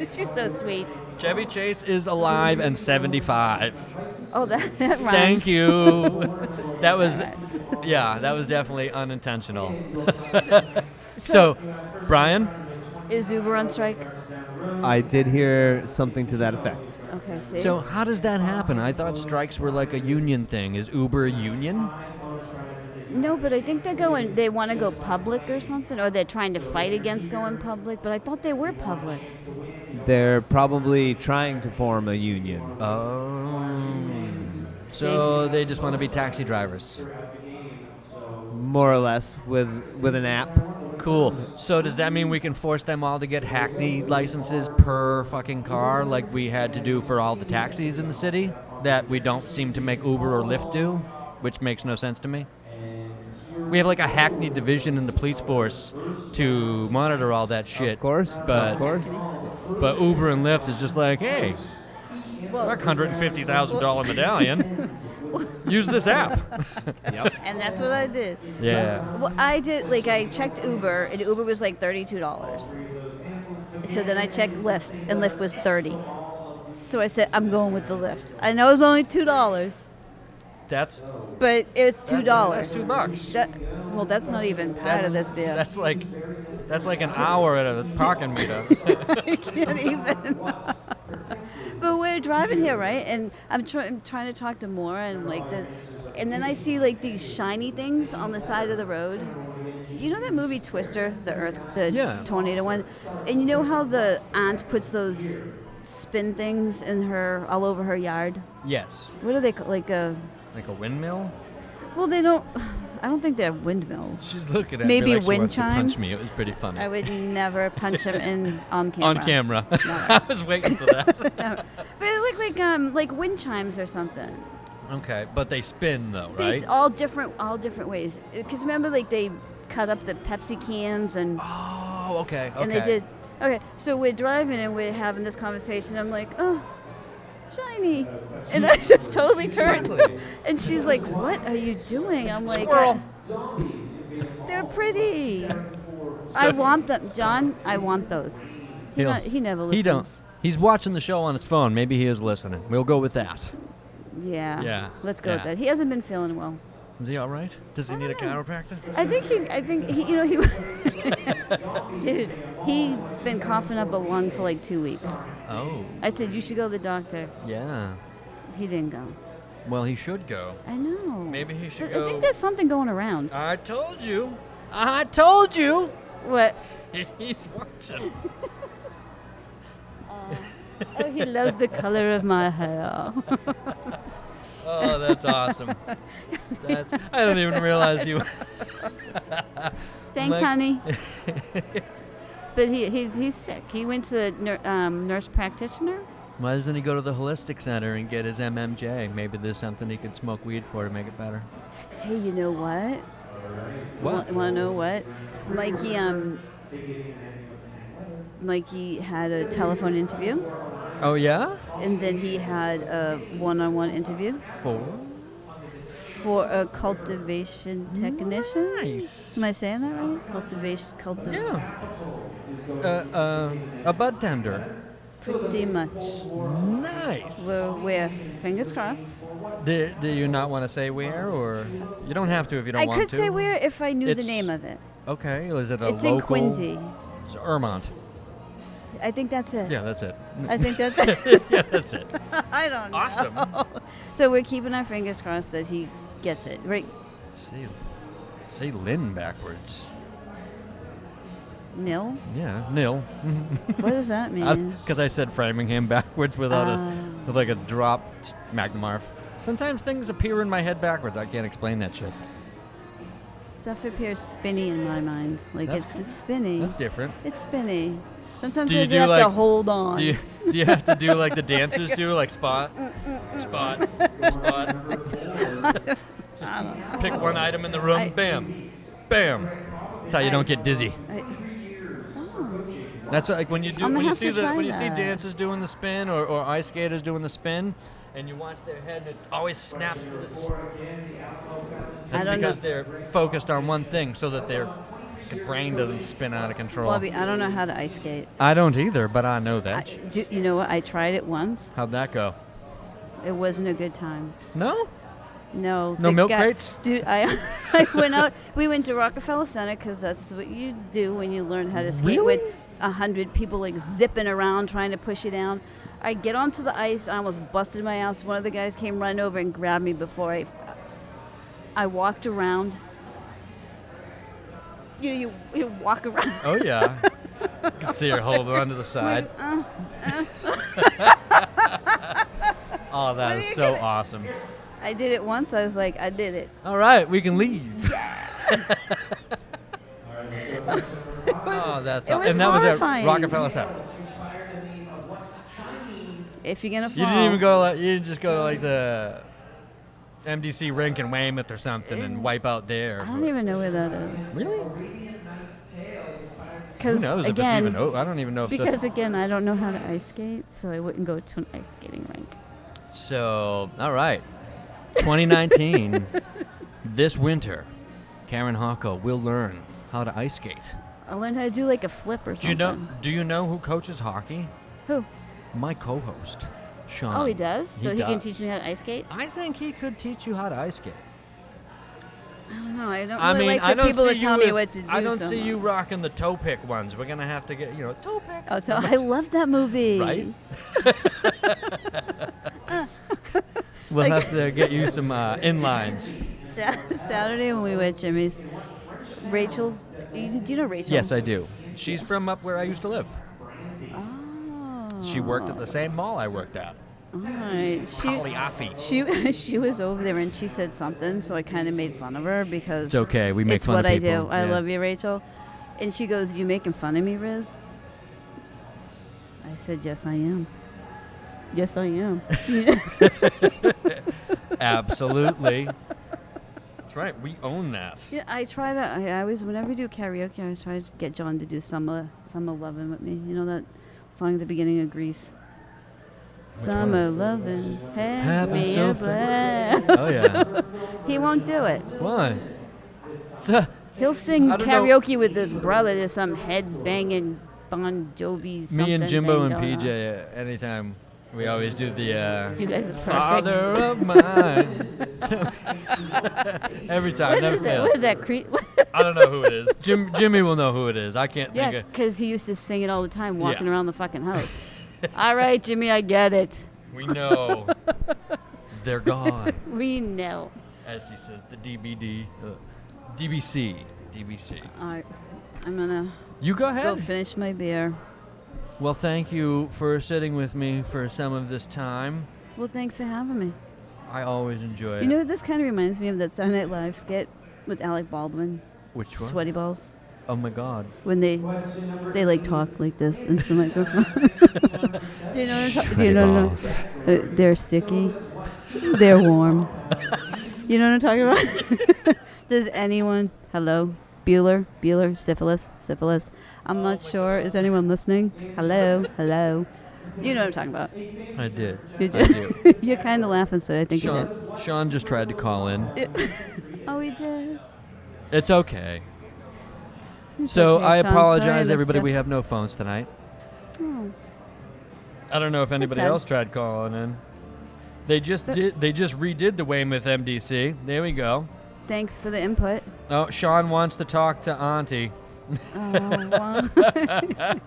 She's so sweet. Chevy Chase is alive and 75. Oh, that rhymes. Thank you. That was definitely unintentional. So, Brian, Is Uber on strike? I did hear something to that effect. Okay, see. so how does that happen? I thought strikes were like a union thing. Is Uber a union? No, but I think they want to go public or something, or they're trying to fight against going public, but I thought they were public. They're probably trying to form a union. So they just want to be taxi drivers. More or less, with an app. Cool. So does that mean we can force them all to get hackney licenses per fucking car like we had to do for all the taxis in the city that we don't seem to make Uber or Lyft do, which makes no sense to me? We have like a hackney division in the police force to monitor all that shit. Of course. But Of course. But Uber and Lyft is just like, hey, fuck $150,000 medallion. Use this app. Yep. And that's what I did. Yeah. Well, I checked Uber, and Uber was like $32. So then I checked Lyft, and Lyft was $30. So I said, I'm going with the Lyft. I know it's only $2, That's but it's $2. That's $2. That's not even part of this bill. That's like an hour at a parking meter. I can't even. But we're driving here, right? And I'm trying to talk to Maura, and and then I see like these shiny things on the side of the road. You know that movie Twister, the tornado one, and you know how the aunt puts those spin things all over her yard? Yes. What are they called? Like a windmill? Well, they don't. I don't think they're windmills. She's looking at Maybe me like she wind wants to chimes? punch me. It was pretty funny. I would never punch them on camera. On camera. No. I was waiting for that. No. But it looked like wind chimes or something. Okay, but they spin though, These right? all different ways. Because remember, like they cut up the Pepsi cans and Oh, okay. and they did. Okay, so we're driving and we're having this conversation. I'm like, oh, shiny, and I just totally turned. Sparkly. And she's like, what are you doing? I'm like, Squirrel. they're pretty. So- I want them, John. I want those. He never listens. He don't. He's watching the show on his phone. Maybe he is listening. We'll go with that. Yeah. Yeah, Let's go yeah. with that. He hasn't been feeling well. Is he all right? Does he need a chiropractor? I think he, dude, he's been coughing up a lung for like 2 weeks. Oh, I said, you should go to the doctor. yeah. He didn't go. Well, he should go. I know. Maybe he should I go. think there's something going around. I told you. I told you. What? He's watching. Oh, he loves the color of my hair. Oh, that's awesome. I don't even realize you. Thanks, Mike- honey. But he's sick. He went to the nurse practitioner. Why doesn't he go to the holistic center and get his MMJ? Maybe there's something he could smoke weed for to make it better. Hey, you know what? What? Want to know what? Mikey had a telephone interview, Oh, yeah? and then he had a one-on-one interview for a cultivation technician. Nice. Am I saying that right? Yeah. A bud tender. Pretty much. Nice. We're fingers crossed. Do you not want to say where, or you don't have to if you don't I want to? could say where if I knew the It's- name of it. Okay. Is it a It's local? in Quincy. It's Ermont. I think that's it. Yeah, that's it. I think that's it. Yeah, that's it. I don't know. Awesome. So we're keeping our fingers crossed that he gets it. Right. See. Say Lynn backwards. Nil? Yeah, nil. What does that mean? Because I said Framingham backwards with like a dropped Magmarf. Sometimes things appear in my head backwards. I can't explain that shit. Stuff appears spinny in my mind. Like That's it's spinny. That's different. It's spinny. Sometimes Do you I just do, have to like- hold on. Do you have to do like the dancers do, like spot, spot, spot? I don't know. Pick one item in the room, bam, bam. That's how you don't get dizzy. That's what, like when you do I'm gonna when you have see to the try when you see that. dancers doing the spin or ice skaters doing the spin, and you watch their head, and it always snaps to this. That's don't because know. they're focused on one thing, so that their brain doesn't spin out of control. Bobby, I don't know how to ice skate. I don't either, but I know that. You know what? I tried it once. How'd that go? It wasn't a good time. No? No. No the milk guy- crates? Dude, I went out. We went to Rockefeller Center because that's what you do when you learn how to skate Really? with 100 people like zipping around trying to push you down. I get onto the ice. I almost busted my ass. One of the guys came running over and grabbed me before I walked around. You walk around. Oh yeah. You can see her holding on to the side. Oh, that What is are you so gonna- awesome. I did it once. I was like, I did it. All right, we can leave. Oh, that's it was and that was horrifying. at Rockefeller Center. If you're gonna fall, You didn't even go like you didn't just go to like the MDC rink in Weymouth or something and wipe out there. I don't even know where that is. Really? Who Because knows if it's again, even? I don't even know if. because again, I don't know how to ice skate, so I wouldn't go to an ice skating rink. So, all right, 2019, this winter, Karen Hawco will learn how to ice skate. I learned how to do like a flip or something. Do you know who coaches hockey? Who? My co-host, Sean. Oh, he does? So he can does. teach me how to ice skate? I think he could teach you how to ice skate. I don't know. I don't I really mean, like I for don't people see to you tell me with- what to do. I don't so see you much. rocking the toe pick ones. We're gonna have to get toe pick. I love that movie. Right? We'll Like- have to get you some inlines. Saturday when we were at Jimmy's, Rachel's. Do you know Rachel? Yes, I do. She's from up where I used to live. Oh. She worked at the same mall I worked at. All right. Polyaffi. She was over there and she said something, so I kind of made fun of her because It's okay. We make it's fun what of I people. do. I Yeah. love you, Rachel. And she goes, "You making fun of me, Riz?" I said, "Yes, I am. Yes, I am." Absolutely. That's right. We own that. Yeah, I try to. I always, whenever we do karaoke, I always try to get John to do Summer Lovin' with me. You know that song at the beginning of Grease? Which Summer one? Lovin' has Happened me so a blast. Oh yeah. He won't do it. Why? So, He'll sing I don't know. karaoke with his brother. There's some head banging Bon Jovi something. me and Jimbo and thing going on. PJ, anytime we always do the You guys are perfect. Father of mine. Every time, What never is that? fails. What is that? I don't know who it is. Jimmy will know who it is. I can't Yeah, think of. because he used to sing it all the time, walking Yeah. around the fucking house. All right, Jimmy, I get it. We know. They're gone. We know. As he says, the DBC. All right, I'm gonna You go go ahead. finish my beer. Well, thank you for sitting with me for some of this time. Well, thanks for having me. I always enjoy it. You know, this kind of reminds me of that Saturday Night Live skit with Alec Baldwin, Which one? Sweaty Balls, Oh my God. when they like talk like this into the microphone. Do you know what I'm talking? Do you Sweaty know? balls. They're sticky. They're warm. You know what I'm talking about? Does anyone? Hello, Bueller, syphilis. I'm not sure. Is anyone listening? Hello. You know what I'm talking about. I did. Did I you? do. You're kind of laughing, so I think you did. Sean just tried to call in. Oh, he did. It's okay. It's So okay, I Sean. Sorry apologize, missed everybody. ya. We have no phones tonight. Oh. I don't know if anybody sad. else tried calling in. They just redid the Weymouth MDC. There we go. Thanks for the input. Oh, Sean wants to talk to Auntie. Oh, wow.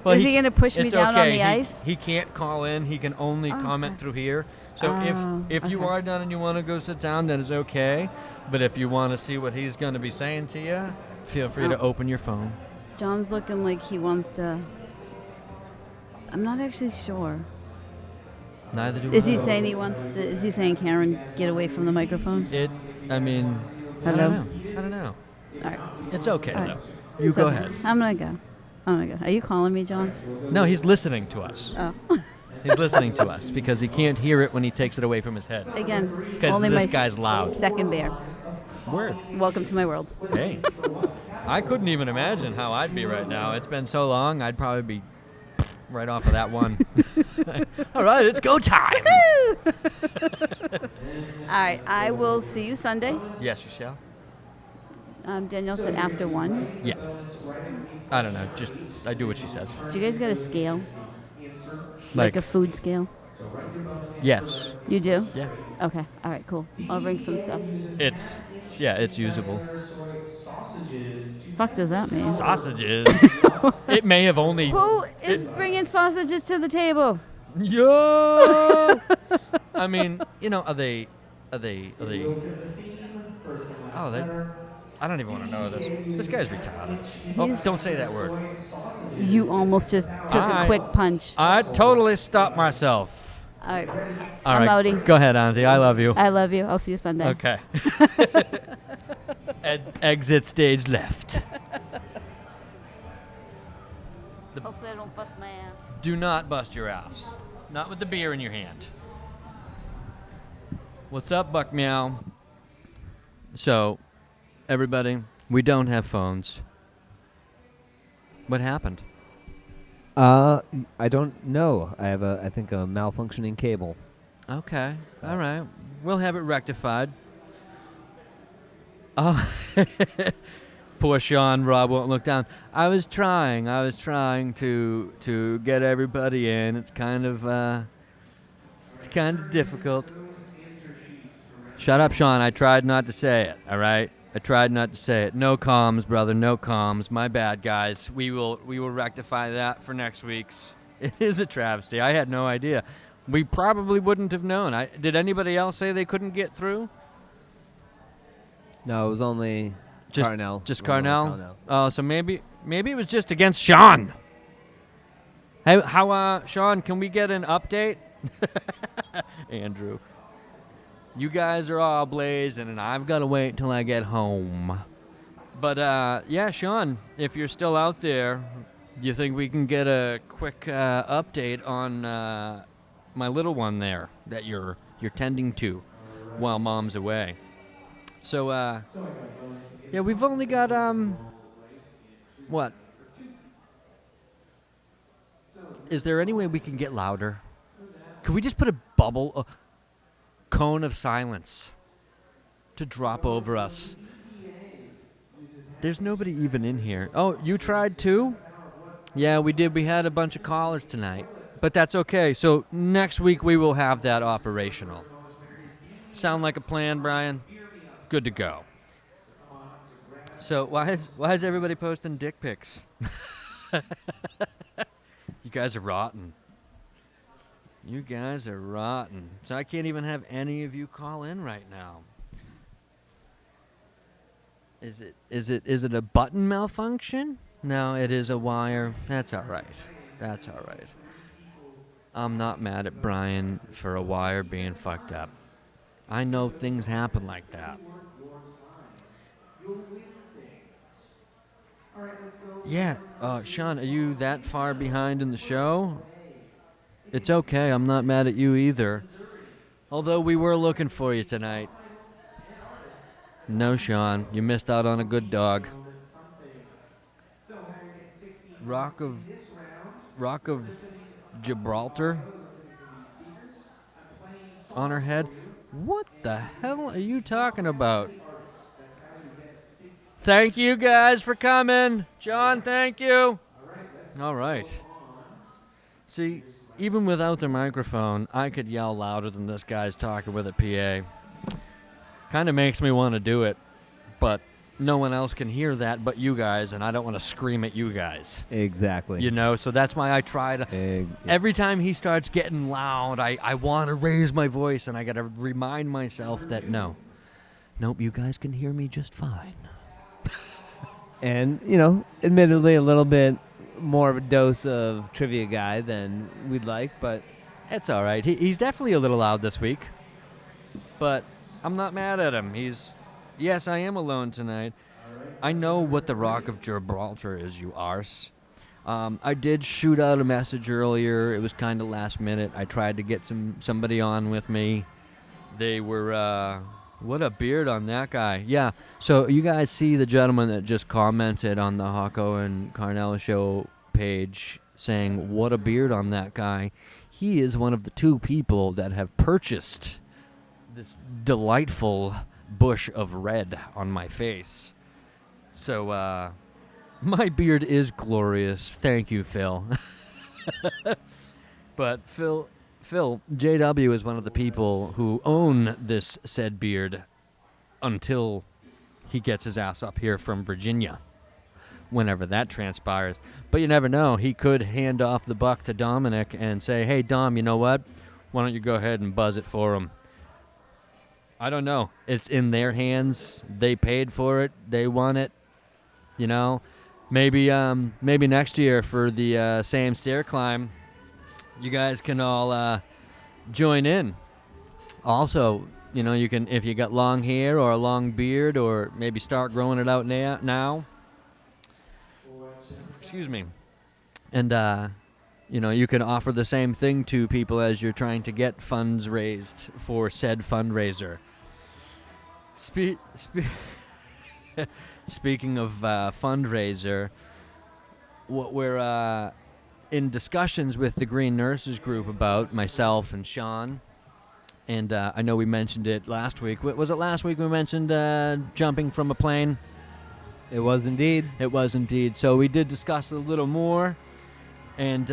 Well, Is he going to push me it's down on okay. the ice? He can't call in. He can only Oh, comment okay. through here. So Oh, if you okay. are done and you want to go sit down, that is okay. But if you want to see what he's going to be saying to you, feel free to open your phone. John's looking like he wants to. I'm not actually sure. Neither do Is I. he saying he wants to? Is he saying, Karen, get away from the microphone? I mean, I Hello? don't know. All right. It's okay, All right. though. You It's go okay. ahead. I'm gonna go. Are you calling me, John? No, he's listening to us. Oh. He's listening to us because he can't hear it when he takes it away from his head. Again, 'Cause only this my guy's loud. second bear. Word. Welcome to my world. Hey. I couldn't even imagine how I'd be right now. It's been so long, I'd probably be right off of that one. All right, it's go time. All right, I will see you Sunday. Yes, you shall. Danielle said after 1. Yeah. I don't know. Just, I do what she says. Do you guys got a scale? Like a food scale? Yes. You do? Yeah. Okay. All right, cool. I'll bring some stuff. It's usable. Fuck does that mean? Sausages. It may have only. Who is bringing sausages to the table? Yo. I mean, are they? Oh, I don't even want to know this. This guy's retarded. Oh, He's- don't say that word. You almost just took a quick punch. I totally stopped myself. All right. All I'm right. outie. Go ahead, Auntie. I love you. I love you. I'll see you Sunday. Okay. Exit stage left. Hopefully I don't bust my ass. Do not bust your ass. Not with the beer in your hand. What's up, Buck Meow? So, everybody, we don't have phones. What happened? I don't know. I have I think a malfunctioning cable. Okay. All right. We'll have it rectified. Oh, poor Sean. Rob won't look down. I was trying to get everybody in. It's kind of difficult. Shut up, Sean. I tried not to say it. All right. I tried not to say it. No comms, brother. No comms. My bad, guys. We will rectify that for next week's. It is a travesty. I had no idea. We probably wouldn't have known. Did anybody else say they couldn't get through? No, it was only Carnell. Just Only Carnell? Oh, so maybe it was just against Sean. Hey, Sean, can we get an update? Andrew. You guys are all blazing, and I've got to wait until I get home. But, yeah, Sean, if you're still out there, you think we can get a quick update on my little one there that you're tending to while Mom's away? So, yeah, we've only got, what? Is there any way we can get louder? Could we just put a cone of silence to drop over us? There's nobody even in here. Oh, you tried too? Yeah, we did. We had a bunch of callers tonight. But that's okay. So next week we will have that operational. Sound like a plan, Brian? Good to go. So why is everybody posting dick pics? You guys are rotten. You guys are rotten. So I can't even have any of you call in right now. Is it a button malfunction? No, it is a wire. That's all right. That's all right. I'm not mad at Brian for a wire being fucked up. I know things happen like that. Yeah, Sean, are you that far behind in the show? It's okay, I'm not mad at you either. Although we were looking for you tonight. No, Sean, you missed out on a good dog. Rock of Gibraltar on her head. What the hell are you talking about? Thank you guys for coming. John, thank you. All right. See, even without the microphone, I could yell louder than this guy's talking with a PA. Kind of makes me want to do it, but no one else can hear that but you guys, and I don't want to scream at you guys. Exactly. You know, so that's why I try to... Every time he starts getting loud, I want to raise my voice, and I got to remind myself that no. Nope, you guys can hear me just fine. And, admittedly a little bit more of a dose of trivia guy than we'd like, but It's all right. He's definitely a little loud this week, but I'm not mad at him. Yes, I am alone tonight. I know what the Rock of Gibraltar is, you arse. I did shoot out a message earlier. It was kind of last minute. I tried to get somebody on with me. They were, what a beard on that guy. Yeah, so you guys see the gentleman that just commented on the Hawco and Carnell Show page saying, what a beard on that guy. He is one of the 2 people that have purchased this delightful bush of red on my face. So, my beard is glorious. Thank you, Phil. But Phil, JW is one of the people who own this said beard until he gets his ass up here from Virginia, whenever that transpires. But you never know. He could hand off the buck to Dominic and say, hey, Dom, you know what? Why don't you go ahead and buzz it for him? I don't know. It's in their hands. They paid for it. They want it. Maybe next year for the Sam Stair Climb, you guys can all join in. Also, you can, if you got long hair or a long beard, or maybe start growing it out now. Excuse me. And, you can offer the same thing to people as you're trying to get funds raised for said fundraiser. Speaking of fundraiser, what we're in discussions with the Green Nurses Group about, myself and Sean, and I know we mentioned it last week. Was it last week we mentioned jumping from a plane? it was indeed. It was indeed. So we did discuss it a little more, and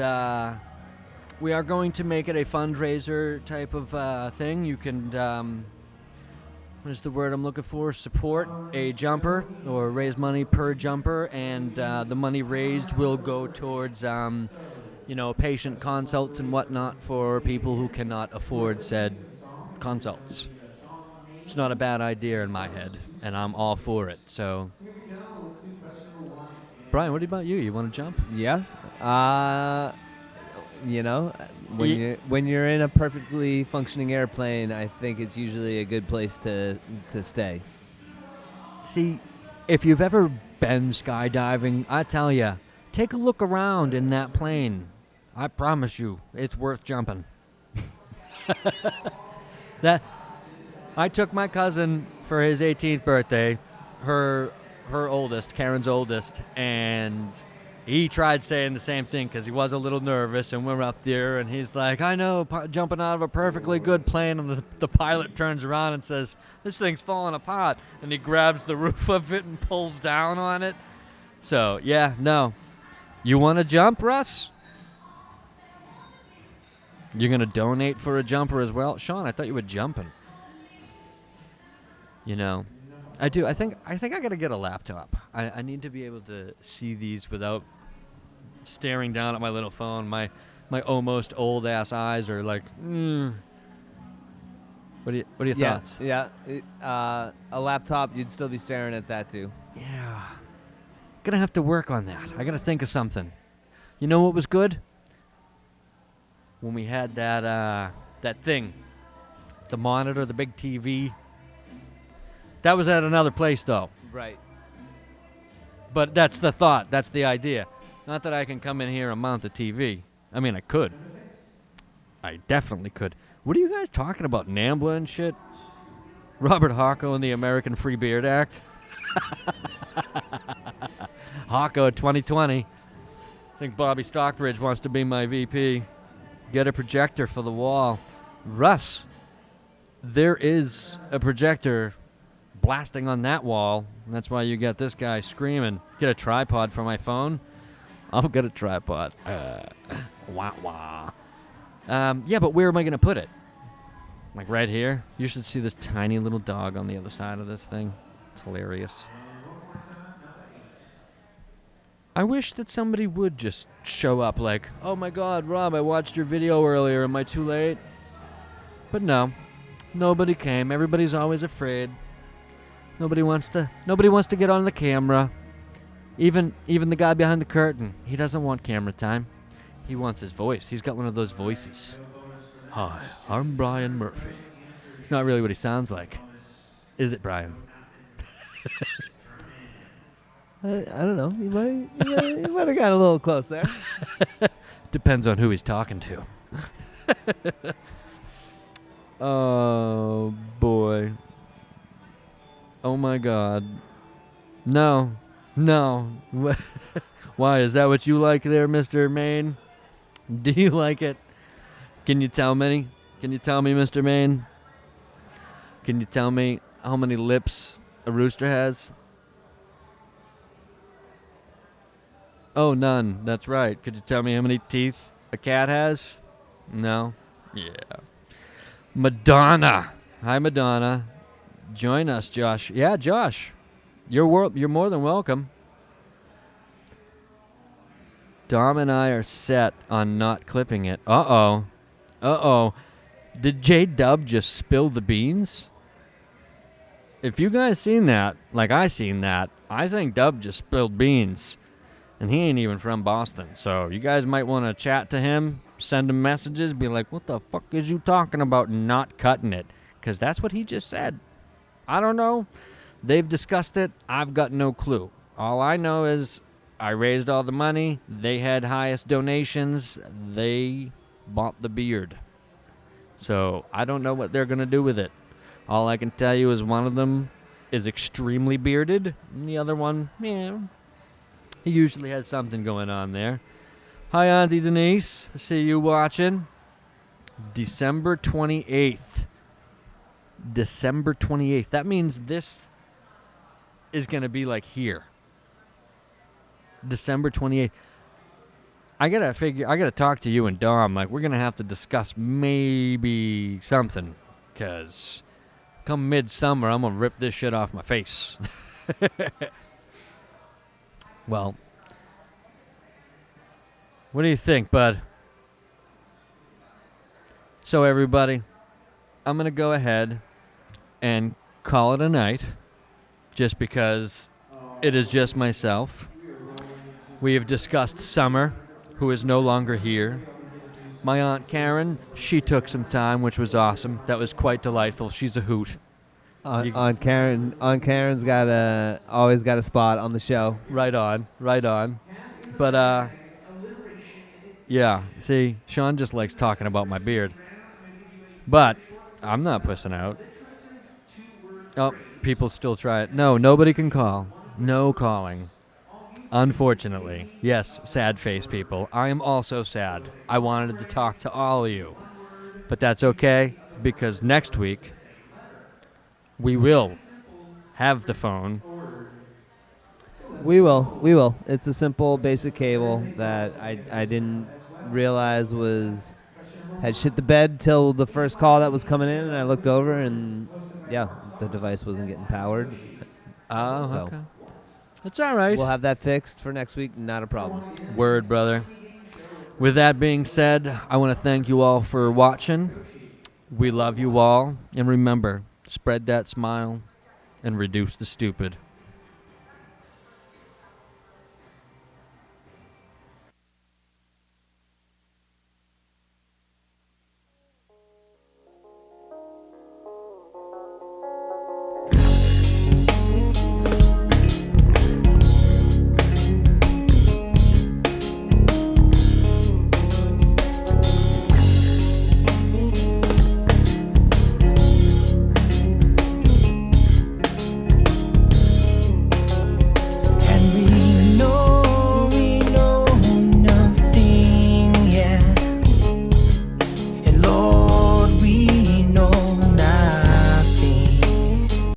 we are going to make it a fundraiser type of thing. You can, what is the word I'm looking for? Support a jumper or raise money per jumper, and the money raised will go towards, patient consults and whatnot for people who cannot afford said consults. It's not a bad idea in my head, and I'm all for it. So, Brian, what about you? You want to jump? Yeah. When you're in a perfectly functioning airplane, I think it's usually a good place to stay. See, if you've ever been skydiving, I tell you, take a look around in that plane. I promise you, it's worth jumping. I took my cousin for his 18th birthday, her oldest, Karen's oldest, and he tried saying the same thing because he was a little nervous, and we're up there, and he's like, I know, jumping out of a perfectly good plane, and the pilot turns around and says, this thing's falling apart, and he grabs the roof of it and pulls down on it. So, yeah, no. You want to jump, Russ? You're going to donate for a jumper as well? Sean, I thought you were jumping. I do. I think I got to get a laptop. I need to be able to see these without staring down at my little phone. My almost old ass eyes are like, What are your thoughts? Yeah. A laptop, you'd still be staring at that too. Yeah. Gonna have to work on that. I gotta think of something. You know what was good? When we had that thing, the monitor, the big TV. That was at another place, though. Right. But that's the thought. That's the idea. Not that I can come in here and mount the TV. I mean, I could. I definitely could. What are you guys talking about? NAMBLA and shit? Robert Hawco and the American Free Beard Act? Hawco 2020. I think Bobby Stockbridge wants to be my VP. Get a projector for the wall. Russ, there is a projector blasting on that wall. That's why you got this guy screaming. Get a tripod for my phone. I'll get a tripod. Wah wah. Yeah, but where am I going to put it? Like right here? You should see this tiny little dog on the other side of this thing. It's hilarious. I wish that somebody would just show up like, oh my God, Rob, I watched your video earlier. Am I too late? But no. Nobody came. Everybody's always afraid. Nobody wants to get on the camera. Even the guy behind the curtain, he doesn't want camera time. He wants his voice. He's got one of those voices. Hi, I'm Brian Murphy. It's not really what he sounds like. Is it, Brian? I don't know. You might have got a little close there. Depends on who he's talking to. Oh, boy. Oh, my God. No. Why, is that what you like there, Mr. Maine? Do you like it? Can you tell me? Can you tell me, Mr. Maine? Can you tell me how many lips a rooster has? Oh, none. That's right. Could you tell me how many teeth a cat has? No? Yeah. Madonna. Hi, Madonna. Join us, Josh. Yeah, Josh. You're more than welcome. Dom and I are set on not clipping it. Uh-oh. Did J-Dub just spill the beans? If you guys seen that, like I seen that, I think Dub just spilled beans. And he ain't even from Boston. So you guys might want to chat to him, send him messages, be like, what the fuck is you talking about not cutting it? Because that's what he just said. I don't know. They've discussed it. I've got no clue. All I know is I raised all the money. They had highest donations. They bought the beard. So I don't know what they're going to do with it. All I can tell you is one of them is extremely bearded. And the other one, yeah, he usually has something going on there. Hi, Auntie Denise. I see you watching. December 28th. December 28th. That means this is going to be like here. December 28th. I gotta talk to you and Dom. Like, we're gonna have to discuss maybe something, cause come midsummer, I'm gonna rip this shit off my face. Well, what do you think, bud? So everybody, I'm gonna go ahead and call it a night, just because it is just myself. We have discussed Summer, who is no longer here. My Aunt Karen, she took some time, which was awesome. That was quite delightful. She's a hoot. Aunt Karen's always got a spot on the show. Right on. But, yeah, see, Sean just likes talking about my beard. But I'm not pussing out. Oh, people still try it. No, nobody can call. No calling. Unfortunately. Yes, sad face people. I am also sad. I wanted to talk to all of you. But that's okay, because next week we will have the phone. We will. It's a simple, basic cable that I didn't realize had shit the bed till the first call that was coming in, and I looked over, and yeah, the device wasn't getting powered. Oh, So okay. It's all right. we'll have that fixed for next week. Not a problem. Word, brother. With that being said, I want to thank you all for watching. We love you all. And remember, spread that smile and reduce the stupid.